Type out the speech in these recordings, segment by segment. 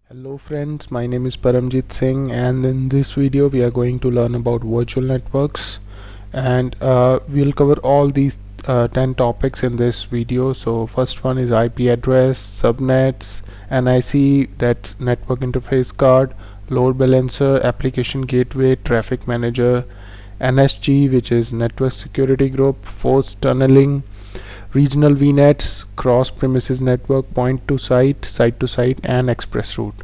Hello friends, my name is Paramjeet Singh, and in this video we are going to learn about virtual networks, and we'll cover all these 10 topics in this video. So first one is IP address, subnets, NIC, that's network interface card, load balancer, application gateway, traffic manager, NSG, which is network security group, force tunneling, regional VNets, cross premises network, point to site, site to site, and express route.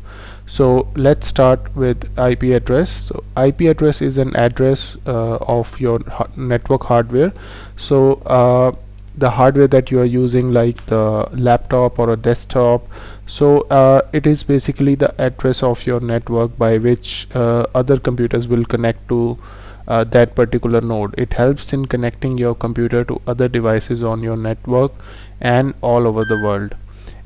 So let's start with IP address. So IP address is an address of your network hardware. So the hardware that you are using, like the laptop or a desktop, so it is basically the address of your network by which other computers will connect to that particular node. It helps in connecting your computer to other devices on your network and all over the world.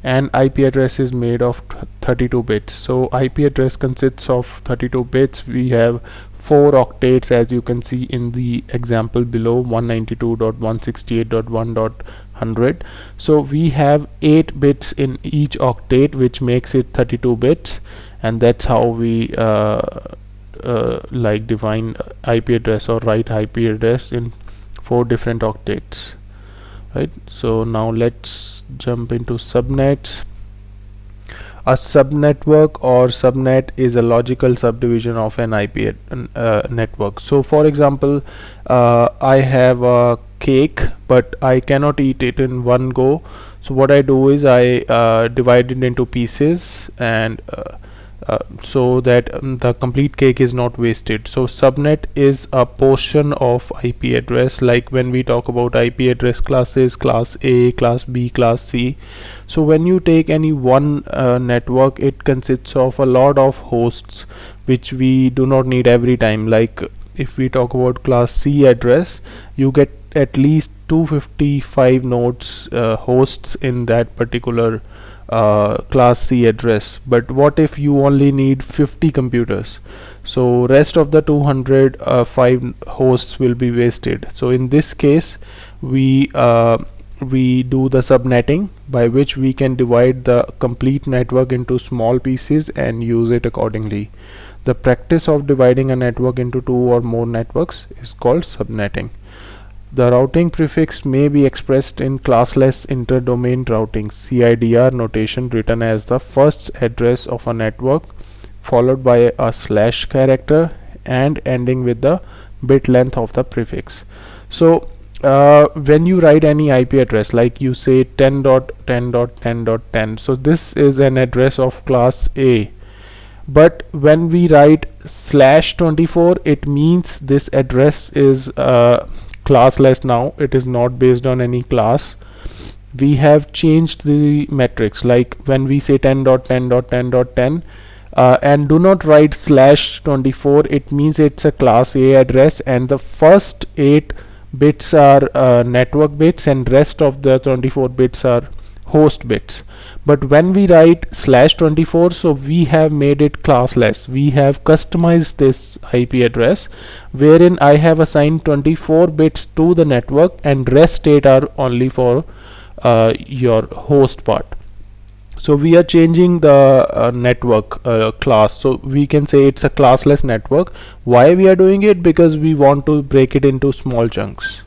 And IP address is made of 32 bits. So IP address consists of 32 bits. We have 4 octets, as you can see in the example below, 192.168.1.100. So we have 8 bits in each octet, which makes it 32 bits, and that's how we like define IP address or write IP address in 4 different octets, right? So now let's jump into subnets. A subnetwork or subnet is a logical subdivision of an IP network. So for example, I have a cake, but I cannot eat it in one go. So what I do is I divide it into pieces, and so that the complete cake is not wasted. So subnet is a portion of IP address. Like when we talk about IP address classes, class A, class B, class C. So when you take any one network, it consists of a lot of hosts which we do not need every time. Like if we talk about class C address, you get at least 255 nodes hosts in that particular class C address. But what if you only need 50 computers? So rest of the 205 hosts will be wasted. So in this case, we do the subnetting, by which we can divide the complete network into small pieces and use it accordingly. The practice of dividing a network into 2 or more networks is called subnetting. The routing prefix may be expressed in classless interdomain routing (CIDR) notation, written as the first address of a network followed by a slash character and ending with the bit length of the prefix. So when you write any IP address, like you say 10.10.10.10, so this is an address of class A. But when we write /24, it means this address is classless now. It is not based on any class. We have changed the metrics. Like when we say 10.10.10.10 and do not write /24, it means it's a class A address, and the first 8 bits are network bits, and rest of the 24 bits are host bits. But when we write /24, so we have made it classless. We have customized this IP address, wherein I have assigned 24 bits to the network and rest 8 are only for your host part. So we are changing the network class, so we can say it's a classless network. Why we are doing it? Because we want to break it into small chunks.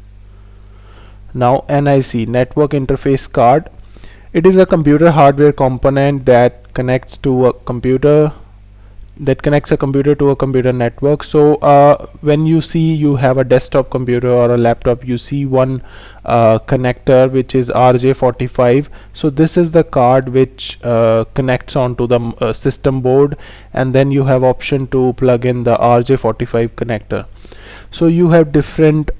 Now NIC, network interface card. It is a computer hardware component that connects to a computer to a computer network. So when you see you have a desktop computer or a laptop, you see one connector which is RJ45. So this is the card which connects onto the system board, and then you have option to plug in the RJ45 connector. So you have different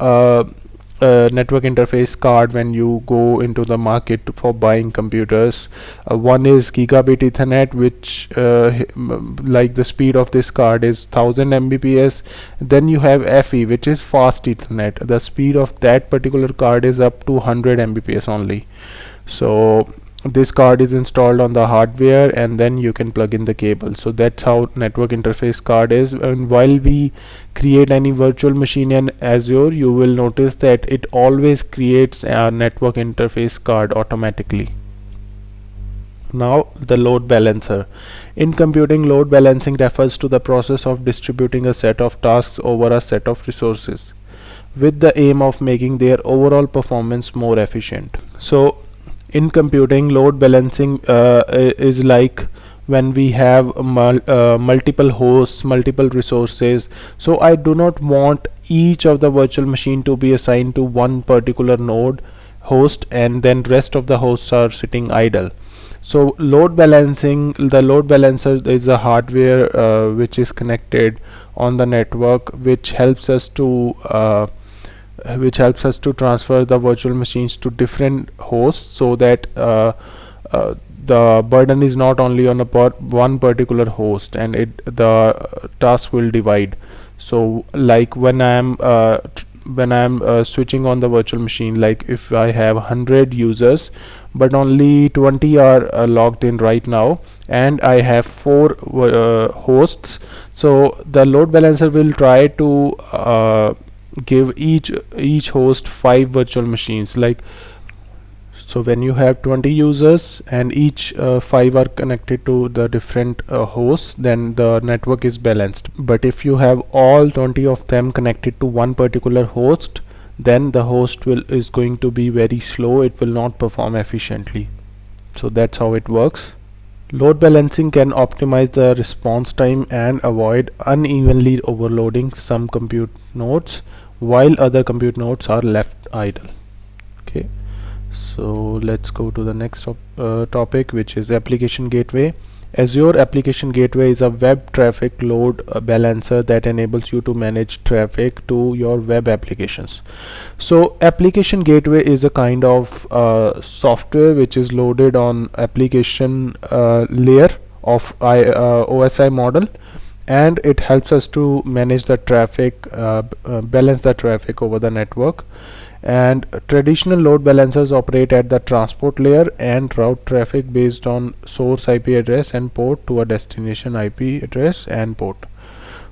network interface card when you go into the market for buying computers. One is gigabit Ethernet, which like the speed of this card is 1000 Mbps. Then you have FE, which is fast Ethernet. The speed of that particular card is up to 100 Mbps only. So this card is installed on the hardware, and then you can plug in the cable. So that's how network interface card is. And while we create any virtual machine in Azure, you will notice that it always creates a network interface card automatically. Now the load balancer. In computing, load balancing refers to the process of distributing a set of tasks over a set of resources with the aim of making their overall performance more efficient. So in computing, load balancing is like when we have multiple hosts, multiple resources. So I do not want each of the virtual machine to be assigned to one particular node host and then rest of the hosts are sitting idle. So load balancing, the load balancer is a hardware which is connected on the network, which helps us to transfer the virtual machines to different hosts, so that the burden is not only on one particular host, and the task will divide. So like when I'm switching on the virtual machine, like if I have 100 users but only 20 are logged in right now, and I have 4 hosts, so the load balancer will try to give each host 5 virtual machines. Like, so when you have 20 users and each 5 are connected to the different hosts, then the network is balanced. But if you have all 20 of them connected to one particular host, then the host is going to be very slow, it will not perform efficiently. So that's how it works. Load balancing can optimize the response time and avoid unevenly overloading some compute nodes while other compute nodes are left idle. Okay, so let's go to the next topic, which is application gateway. Azure Application Gateway is a web traffic load balancer that enables you to manage traffic to your web applications. So Application Gateway is a kind of software which is loaded on application layer of OSI model, and it helps us to manage the traffic, balance the traffic over the network. And traditional load balancers operate at the transport layer and route traffic based on source IP address and port to a destination IP address and port.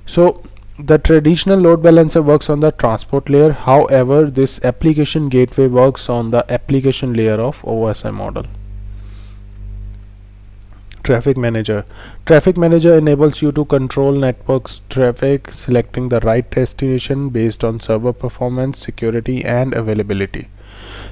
So the traditional load balancer works on the transport layer. However, this application gateway works on the application layer of OSI model. Traffic Manager. Traffic Manager enables you to control network's traffic, selecting the right destination based on server performance, security, and availability.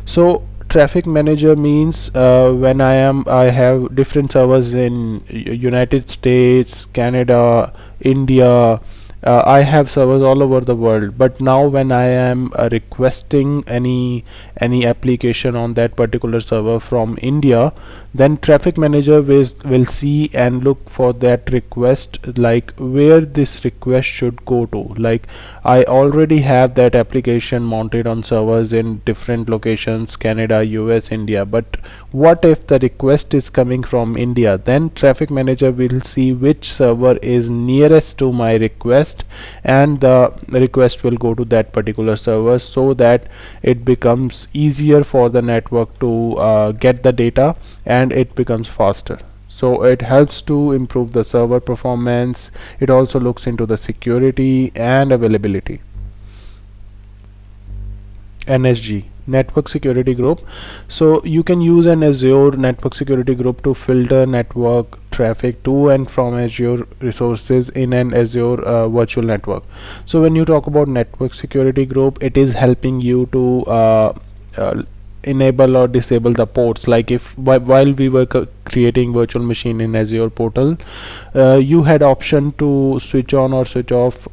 So Traffic Manager means when I have different servers in United States, Canada, India. I have servers all over the world, but now when I am requesting any application on that particular server from India, then Traffic Manager will see and look for that request, like where this request should go to. Like I already have that application mounted on servers in different locations, Canada, US, India, but what if the request is coming from India? Then Traffic Manager will see which server is nearest to my request, and the request will go to that particular server, so that it becomes easier for the network to get the data, and it becomes faster. So it helps to improve the server performance. It also looks into the security and availability. NSG, Network Security Group. So you can use an Azure Network Security Group to filter network traffic to and from Azure resources in an Azure virtual network. So when you talk about Network Security Group, it is helping you to enable or disable the ports. Like if while we were creating virtual machine in Azure portal, you had option to switch on or switch off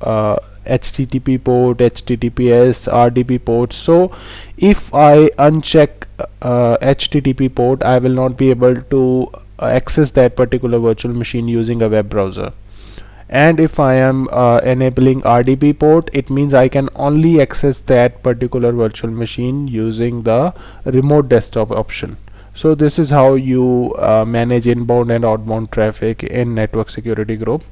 HTTP port, HTTPS, RDP ports. So if I uncheck HTTP port, I will not be able to access that particular virtual machine using a web browser. And if I am enabling RDP port, it means I can only access that particular virtual machine using the remote desktop option. So this is how you manage inbound and outbound traffic in Network Security Group.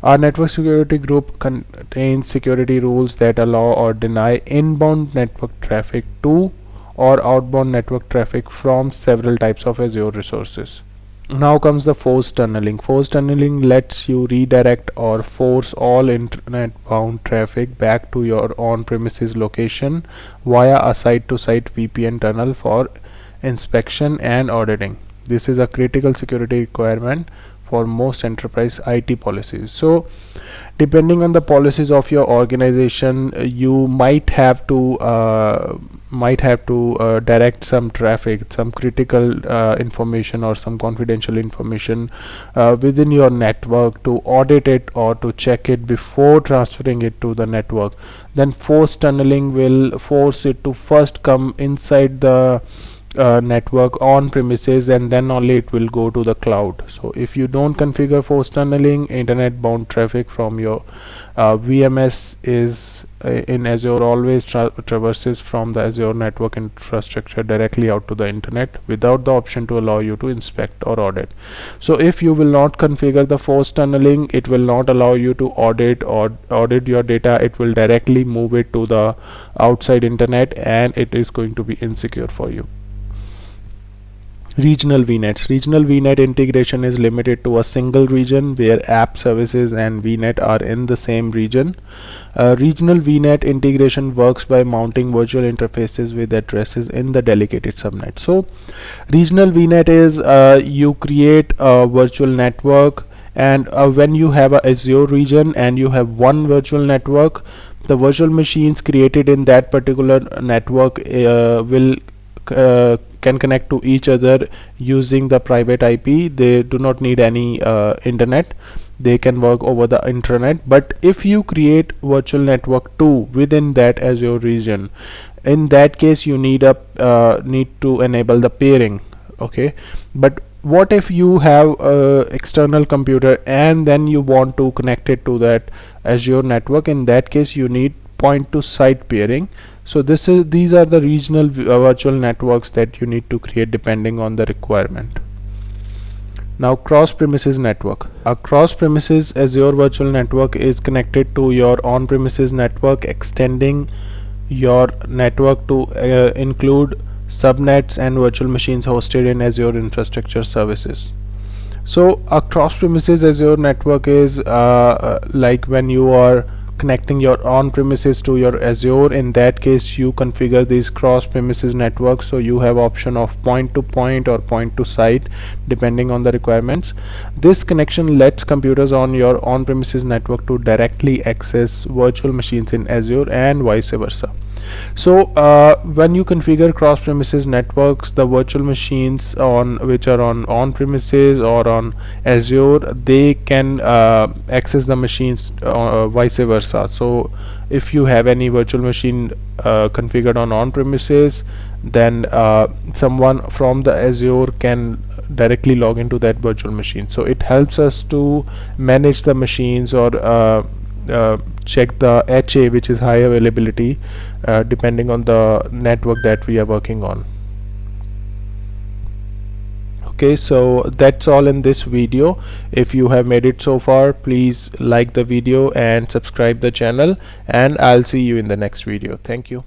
Our Network Security Group contains security rules that allow or deny inbound network traffic to or outbound network traffic from several types of Azure resources. Now comes the force tunneling. Force tunneling lets you redirect or force all internet bound traffic back to your on-premises location via a site-to-site VPN tunnel for inspection and auditing. This is a critical security requirement for most enterprise IT policies. So depending on the policies of your organization, you might have to direct some traffic, some critical information or some confidential information within your network to audit it or to check it before transferring it to the network. Then forced tunneling will force it to first come inside the network on premises, and then only it will go to the cloud. So if you don't configure forced tunneling, internet bound traffic from your VMS is in Azure always traverses from the Azure network infrastructure directly out to the internet without the option to allow you to inspect or audit. So if you will not configure the forced tunneling, it will not allow you to audit your data. It will directly move it to the outside internet, and it is going to be insecure for you. Regional VNets. Regional VNet integration is limited to a single region where app services and VNet are in the same region. Regional VNet integration works by mounting virtual interfaces with addresses in the dedicated subnet. So regional VNet is you create a virtual network, and when you have a Azure region and you have one virtual network, the virtual machines created in that particular network can connect to each other using the private IP. They do not need any internet. They can work over the intranet. But if you create virtual network 2 within that Azure region, in that case you need to enable the peering. Okay, but what if you have external computer and then you want to connect it to that Azure network? In that case you need point to site peering. So these are the regional virtual networks that you need to create depending on the requirement. Now cross-premises network. A cross-premises Azure virtual network is connected to your on-premises network, extending your network to include subnets and virtual machines hosted in Azure infrastructure services. So a cross-premises Azure network is like when you are connecting your on-premises to your Azure. In that case you configure these cross-premises networks, so you have option of point-to-point or point-to-site depending on the requirements. This connection lets computers on your on-premises network to directly access virtual machines in Azure and vice versa. So when you configure cross-premises networks, the virtual machines which are on premises or on Azure, they can access the machines vice versa. So if you have any virtual machine configured on premises, then someone from the Azure can directly log into that virtual machine. So it helps us to manage the machines or check the HA, which is high availability, depending on the network that we are working on. Okay, so that's all in this video. If you have made it so far, please like the video and subscribe the channel, and I'll see you in the next video. Thank you.